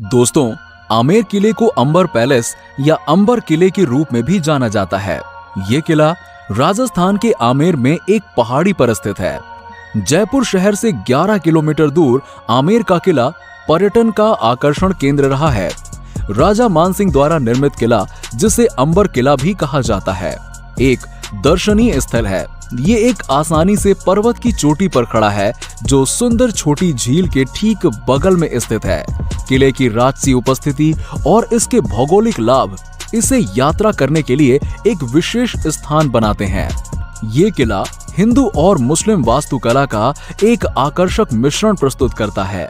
दोस्तों, आमेर किले को अंबर पैलेस या अंबर किले के रूप में भी जाना जाता है। ये किला राजस्थान के आमेर में एक पहाड़ी पर स्थित है। जयपुर शहर से 11 किलोमीटर दूर आमेर का किला पर्यटन का आकर्षण केंद्र रहा है। राजा मानसिंह द्वारा निर्मित किला, जिसे अंबर किला भी कहा जाता है, एक दर्शनीय स्थल है। ये एक आसानी से पर्वत की चोटी पर खड़ा है, जो सुंदर छोटी झील के ठीक बगल में स्थित है। किले की राजसी उपस्थिति और इसके भौगोलिक लाभ इसे यात्रा करने के लिए एक विशेष स्थान बनाते हैं। ये किला हिंदू और मुस्लिम वास्तुकला का एक आकर्षक मिश्रण प्रस्तुत करता है।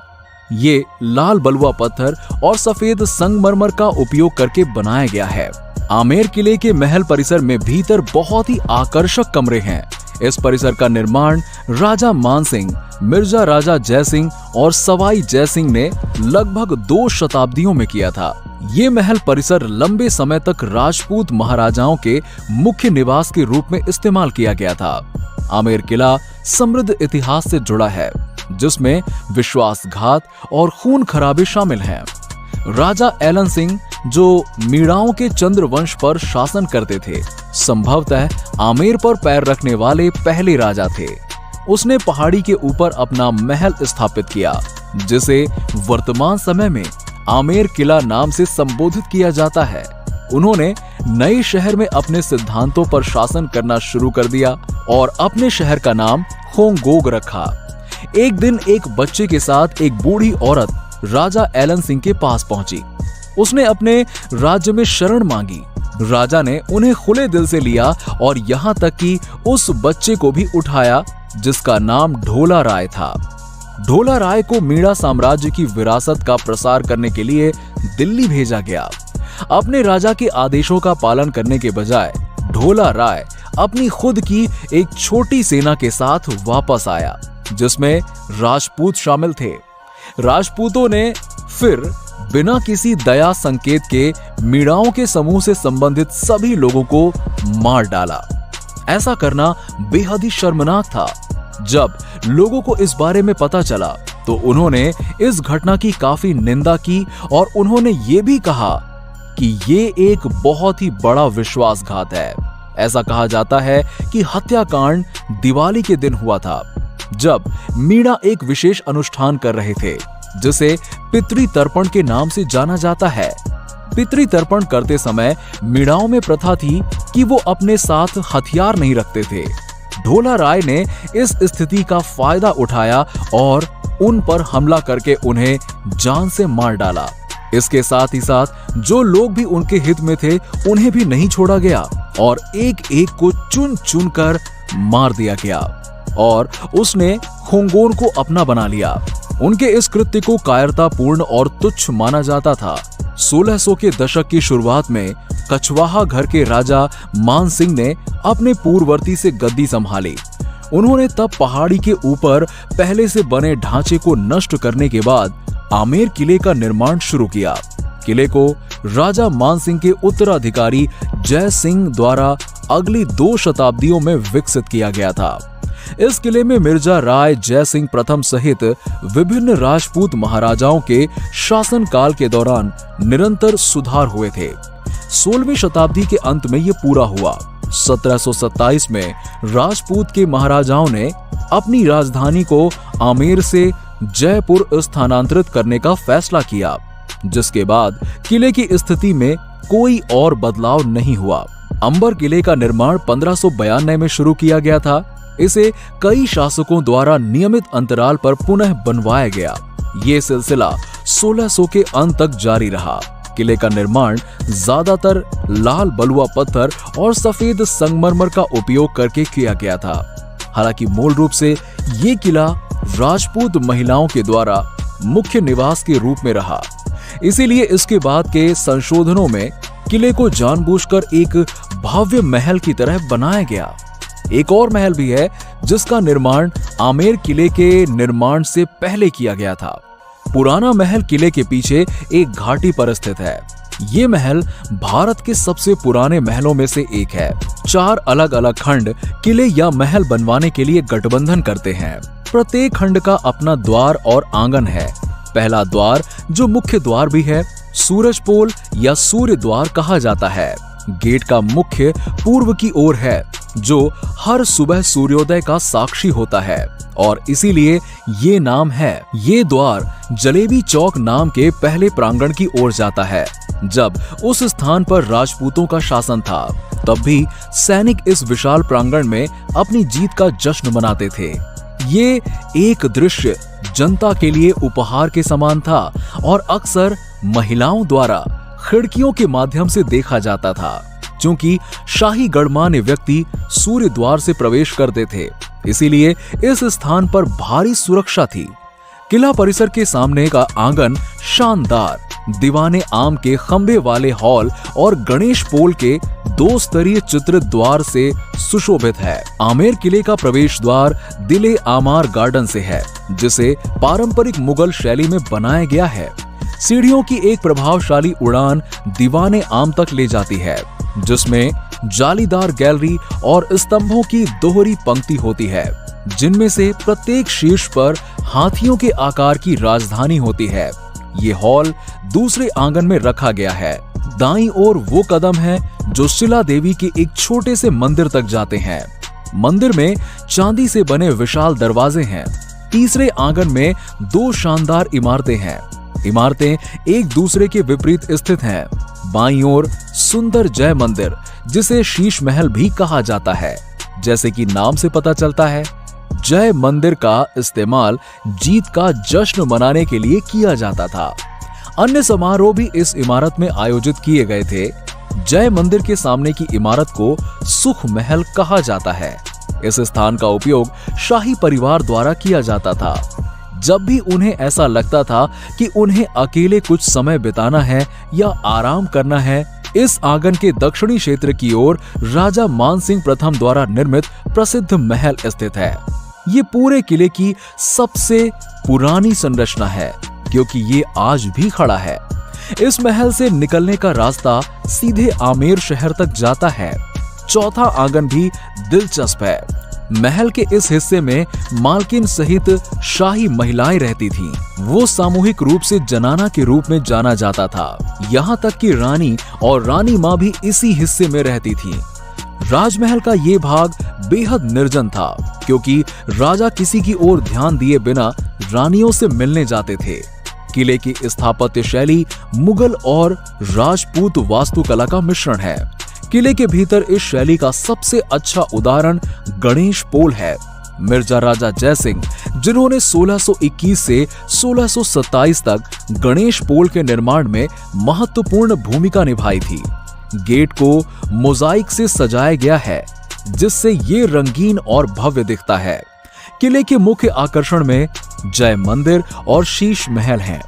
ये लाल बलुआ पत्थर और सफेद संगमरमर का उपयोग करके बनाया गया है। आमेर किले के महल परिसर में भीतर बहुत ही आकर्षक कमरे हैं। इस परिसर का निर्माण राजा मानसिंह, मिर्जा राजा जयसिंह और सवाई जयसिंह ने लगभग 2 शताब्दियों में किया था। ये महल परिसर लंबे समय तक राजपूत महाराजाओं के मुख्य निवास के रूप में इस्तेमाल किया गया था। आमेर किला समृद्ध इतिहास से जुड़ा है, जिसमें विश्वासघात और खून खराबे शामिल हैं। राजा एलन सिंह, जो मीणाओं के चंद्रवंश पर शासन करते थे, संभवतः आमेर पर पैर रखने वाले पहले राजा थे। उसने पहाड़ी के ऊपर अपना महल स्थापित किया, जिसे वर्तमान समय में आमेर किला नाम से संबोधित किया जाता है। उन्होंने नए शहर में अपने सिद्धांतों पर शासन करना शुरू कर दिया और अपने शहर का नाम होंगोग रखा। एक दिन एक बच्चे के साथ एक बूढ़ी औरत राजा एलन सिंह के पास पहुंची। उसने अपने राज्य में शरण मांगी। राजा ने उन्हें खुले दिल से लिया और यहाँ तक कि उस बच्चे को भी उठाया, जिसका नाम ढोला राय था। ढोला राय को मीणा साम्राज्य की विरासत का प्रसार करने के लिए दिल्ली भेजा गया। अपने राजा के आदेशों का पालन करने के बजाय ढोला राय अपनी खुद की एक छोटी सेना के साथ वापस आया, जिसमें राजपूत शामिल थे। राजपूतों ने फिर बिना किसी दया संकेत के मीणाओं के समूह से संबंधित सभी लोगों को मार डाला। ऐसा करना बेहद ही शर्मनाक था। जब लोगों को इस बारे में पता चला तो उन्होंने इस घटना की काफी निंदा की और उन्होंने ये भी कहा कि ये एक बहुत ही बड़ा विश्वासघात है। ऐसा कहा जाता है कि हत्याकांड दिवाली के दिन हुआ था, जब मीणा एक विशेष अनुष्ठान कर रहे थे, जिसे पितृ तर्पण के नाम से जाना जाता है। पितृ तर्पण करते समय मीणाओं में प्रथा थी कि वो अपने साथ हथियार नहीं रखते थे। ढोला राय ने इस स्थिति का फायदा उठाया और उन पर हमला करके उन्हें जान से मार डाला। इसके साथ ही साथ जो लोग भी उनके हित में थे, उन्हें भी नहीं छोड़ा गया और एक एक को चुन चुन कर मार दिया गया और उसने होंगोन को अपना बना लिया। उनके इस कृत्य को कायरतापूर्ण और तुच्छ माना जाता था। 1600 के दशक की शुरुआत में कछवाहा घर के राजा मान सिंह ने अपने पूर्ववर्ती से गद्दी संभाली। उन्होंने तब पहाड़ी के ऊपर पहले से बने ढांचे को नष्ट करने के बाद आमेर किले का निर्माण शुरू किया। किले को राजा मान सिंह के उत्तराधिकारी जय सिंह द्वारा अगली 2 शताब्दियों में विकसित किया गया था। इस किले में मिर्जा राय जय सिंह प्रथम सहित विभिन्न राजपूत महाराजाओं के शासनकाल के दौरान निरंतर सुधार हुए थे। 16वीं शताब्दी के अंत में यह पूरा हुआ। 1727 में राजपूत के महाराजाओं ने अपनी राजधानी को आमेर से जयपुर स्थानांतरित करने का फैसला किया, जिसके बाद किले की स्थिति में कोई और बदलाव नहीं हुआ। अंबर किले का निर्माण 1592 में शुरू किया गया था। इसे कई शासकों द्वारा नियमित अंतराल पर पुनः बनवाया गया। ये सिलसिला 1600 के अंत तक जारी रहा। किले का निर्माण ज्यादातर लाल बलुआ पत्थर और सफेद संगमरमर का उपयोग करके किया गया था। हालांकि मूल रूप से ये किला राजपूत महिलाओं के द्वारा मुख्य निवास के रूप में रहा। इसीलिए इसके बाद के संशोधनों में किले को जानबूझकर एक भव्य महल की तरह बनाया गया। एक और महल भी है, जिसका निर्माण आमेर किले के निर्माण से पहले किया गया था। पुराना महल किले के पीछे एक घाटी पर स्थित है। ये महल भारत के सबसे पुराने महलों में से एक है। 4 अलग अलग खंड किले या महल बनवाने के लिए गठबंधन करते हैं। प्रत्येक खंड का अपना द्वार और आंगन है। पहला द्वार, जो मुख्य द्वार भी है, सूरजपोल या सूर्य द्वार कहा जाता है। गेट का मुख्य पूर्व की ओर है, जो हर सुबह सूर्योदय का साक्षी होता है और इसीलिए ये नाम है। ये द्वार जलेबी चौक नाम के पहले प्रांगण की ओर जाता है। जब उस स्थान पर राजपूतों का शासन था, तब भी सैनिक इस विशाल प्रांगण में अपनी जीत का जश्न मनाते थे। ये एक दृश्य जनता के लिए उपहार के समान था और अक्सर महिलाओं द्वारा खिड़कियों के माध्यम से देखा जाता था, क्योंकि शाही गणमान्य व्यक्ति सूर्य द्वार से प्रवेश करते थे। इसीलिए इस स्थान पर भारी सुरक्षा थी। किला परिसर के सामने का आंगन शानदार दीवाने आम के खंबे वाले हॉल और गणेश पोल के 2 स्तरीय चित्रित द्वार से सुशोभित है। आमेर किले का प्रवेश द्वार दिले आमार गार्डन से है, जिसे पारंपरिक मुगल शैली में बनाया गया है। सीढ़ियों की एक प्रभावशाली उड़ान दीवाने आम तक ले जाती है, जिसमें जालीदार गैलरी और स्तंभों की दोहरी पंक्ति होती है, जिनमें से प्रत्येक शीर्ष पर हाथियों के आकार की राजधानी होती है। ये हॉल दूसरे आंगन में रखा गया है। दाईं ओर वो कदम है जो शिला देवी के एक छोटे से मंदिर तक जाते हैं। मंदिर में चांदी से बने विशाल दरवाजे हैं। तीसरे आंगन में 2 शानदार इमारतें हैं। इमारतें एक दूसरे के विपरीत स्थित हैं। बाईं ओर सुंदर जय मंदिर, जिसे शीश महल भी कहा जाता है। जैसे कि नाम से पता चलता है, जय मंदिर का इस्तेमाल जीत का जश्न मनाने के लिए किया जाता था। अन्य समारोह भी इस इमारत में आयोजित किए गए थे। जय मंदिर के सामने की इमारत को सुख महल कहा जाता है। इस स्थान का उपयोग शाही परिवार द्वारा किया जाता था। जब भी उन्हें ऐसा लगता था कि उन्हें अकेले कुछ समय बिताना है या आराम करना है, इस आंगन के दक्षिणी क्षेत्र की ओर राजा मानसिंह प्रथम द्वारा निर्मित प्रसिद्ध महल स्थित है। ये पूरे किले की सबसे पुरानी संरचना है, क्योंकि ये आज भी खड़ा है। इस महल से निकलने का रास्ता सीधे आमेर शहर तक जाता है। चौथा आंगन भी दिलचस्प है। महल के इस हिस्से में मालकिन सहित शाही महिलाएं रहती थीं। वो सामूहिक रूप से जनाना के रूप में जाना जाता था। यहाँ तक कि रानी और रानी माँ भी इसी हिस्से में रहती थीं। राजमहल का ये भाग बेहद निर्जन था, क्योंकि राजा किसी की ओर ध्यान दिए बिना रानियों से मिलने जाते थे। किले की स्थापत्य शैली मुगल और राजपूत वास्तुकला का मिश्रण है। किले के भीतर इस शैली का सबसे अच्छा उदाहरण गणेश पोल है। मिर्जा राजा जयसिंह, जिन्होंने 1621 से 1627 तक गणेश पोल के निर्माण में महत्वपूर्ण भूमिका निभाई थी। गेट को मोजाइक से सजाया गया है, जिससे ये रंगीन और भव्य दिखता है। किले के मुख्य आकर्षण में जय मंदिर और शीश महल हैं।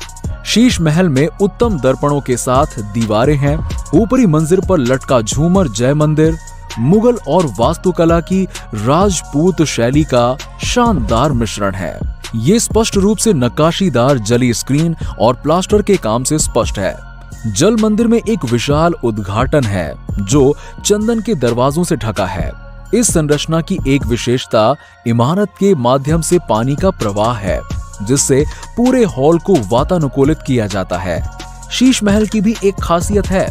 शीश महल में उत्तम दर्पणों के साथ दीवारें हैं। ऊपरी मंजिल पर लटका झूमर जय मंदिर मुगल और वास्तुकला की राजपूत शैली का शानदार मिश्रण है। ये स्पष्ट रूप से नक्काशीदार जली स्क्रीन और प्लास्टर के काम से स्पष्ट है। जल मंदिर में एक विशाल उद्घाटन है, जो चंदन के दरवाजों से ढका है। इस संरचना की एक विशेषता इमारत के माध्यम से पानी का प्रवाह है, जिससे पूरे हॉल को वातानुकूलित किया जाता है। शीश महल की भी एक खासियत है।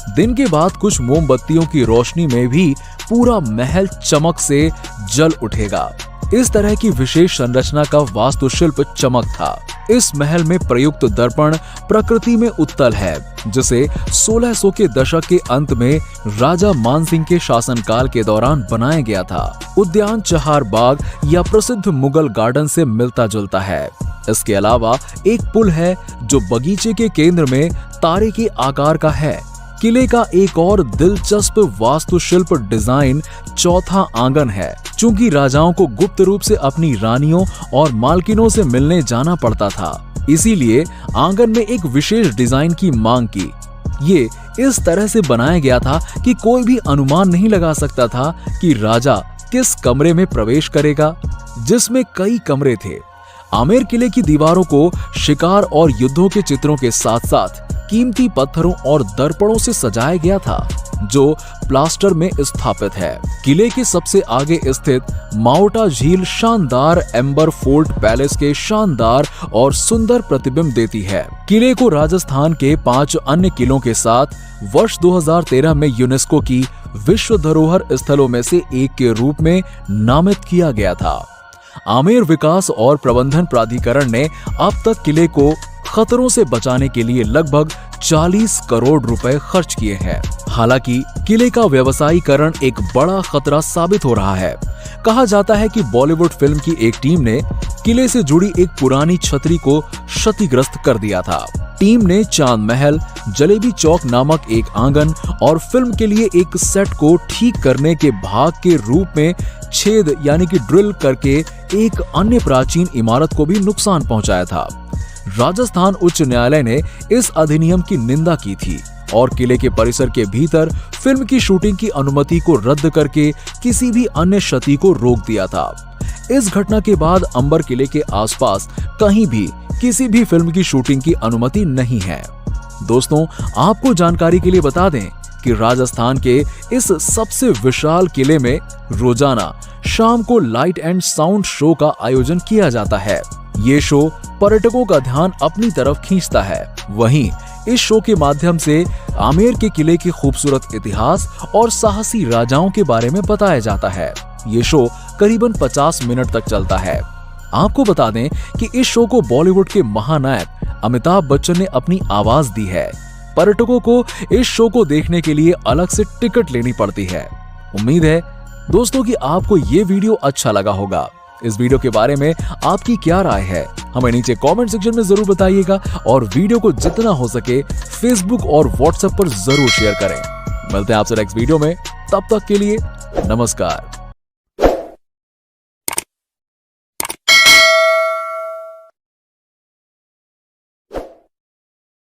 दिन के बाद कुछ मोमबत्तियों की रोशनी में भी पूरा महल चमक से जल उठेगा। इस तरह की विशेष संरचना का वास्तुशिल्प चमक था। इस महल में प्रयुक्त दर्पण प्रकृति में उत्तल है, जिसे 1600 के दशक के अंत में राजा मानसिंह के शासनकाल के दौरान बनाया गया था। उद्यान चहार बाग या प्रसिद्ध मुगल गार्डन से मिलता जुलता है। इसके अलावा एक पुल है, जो बगीचे के केंद्र में तारे के आकार का है। किले का एक और दिलचस्प वास्तुशिल्प डिजाइन चौथा आंगन है। चूंकि राजाओं को गुप्त रूप से अपनी रानियों और मालकिनों से मिलने जाना पड़ता था, इसीलिए आंगन में एक विशेष डिजाइन की मांग की। ये इस तरह से बनाया गया था कि कोई भी अनुमान नहीं लगा सकता था कि राजा किस कमरे में प्रवेश करेगा, जिसमें कई कमरे थे। आमेर किले की दीवारों को शिकार और युद्धों के चित्रों के साथ साथ कीमती पत्थरों और दर्पणों से सजाया गया था। जो प्लास्टर में स्थापित है। किले के सबसे आगे स्थित माओटा झील शानदार एम्बर फोर्ट पैलेस के शानदार और सुंदर प्रतिबिंब देती है। किले को राजस्थान के 5 अन्य किलों के साथ वर्ष 2013 में यूनेस्को की विश्व धरोहर स्थलों में से एक के रूप में नामित किया गया था। आमेर विकास और प्रबंधन प्राधिकरण ने अब तक किले को खतरों से बचाने के लिए लगभग 40 करोड़ रुपए खर्च किए हैं। हालांकि किले का व्यवसायीकरण एक बड़ा खतरा साबित हो रहा है। कहा जाता है कि बॉलीवुड फिल्म की एक टीम ने किले से जुड़ी एक पुरानी छतरी को क्षतिग्रस्त कर दिया था। टीम ने चांद महल, जलेबी चौक नामक एक आंगन और फिल्म के लिए एक सेट को ठीक करने के भाग के रूप में छेद यानी कि ड्रिल करके एक अन्य प्राचीन इमारत को भी नुकसान पहुंचाया था। राजस्थान उच्च न्यायालय ने इस अधिनियम की निंदा की थी और किले के परिसर के भीतर फिल्म की शूटिंग की अनुमति को रद्द करके किसी भी अन्य क्षति को रोक दिया था। इस घटना के बाद अंबर किले के आसपास कहीं भी किसी भी फिल्म की शूटिंग की अनुमति नहीं है। दोस्तों, आपको जानकारी के लिए बता दें कि राजस्थान के इस सबसे विशाल किले में रोजाना शाम को लाइट एंड साउंड शो का आयोजन किया जाता है। ये शो पर्यटकों का ध्यान अपनी तरफ खींचता है। वहीं इस शो के माध्यम से आमेर के किले के खूबसूरत इतिहास और साहसी राजाओं के बारे में बताया जाता है। ये शो करीबन 50 मिनट तक चलता है। आपको बता दें कि इस शो को बॉलीवुड के महानायक अमिताभ बच्चन ने अपनी आवाज दी है। पर्यटकों को इस शो को देखने के लिए अलग से टिकट लेनी पड़ती है। उम्मीद है दोस्तों कि आपको ये वीडियो अच्छा लगा होगा। इस वीडियो के बारे में आपकी क्या राय है, हमें नीचे कमेंट सेक्शन में जरूर बताइएगा और वीडियो को जितना हो सके फेसबुक और व्हाट्सएप पर जरूर शेयर करें। मिलते हैं आपसे नेक्स्ट वीडियो में, तब तक के लिए नमस्कार।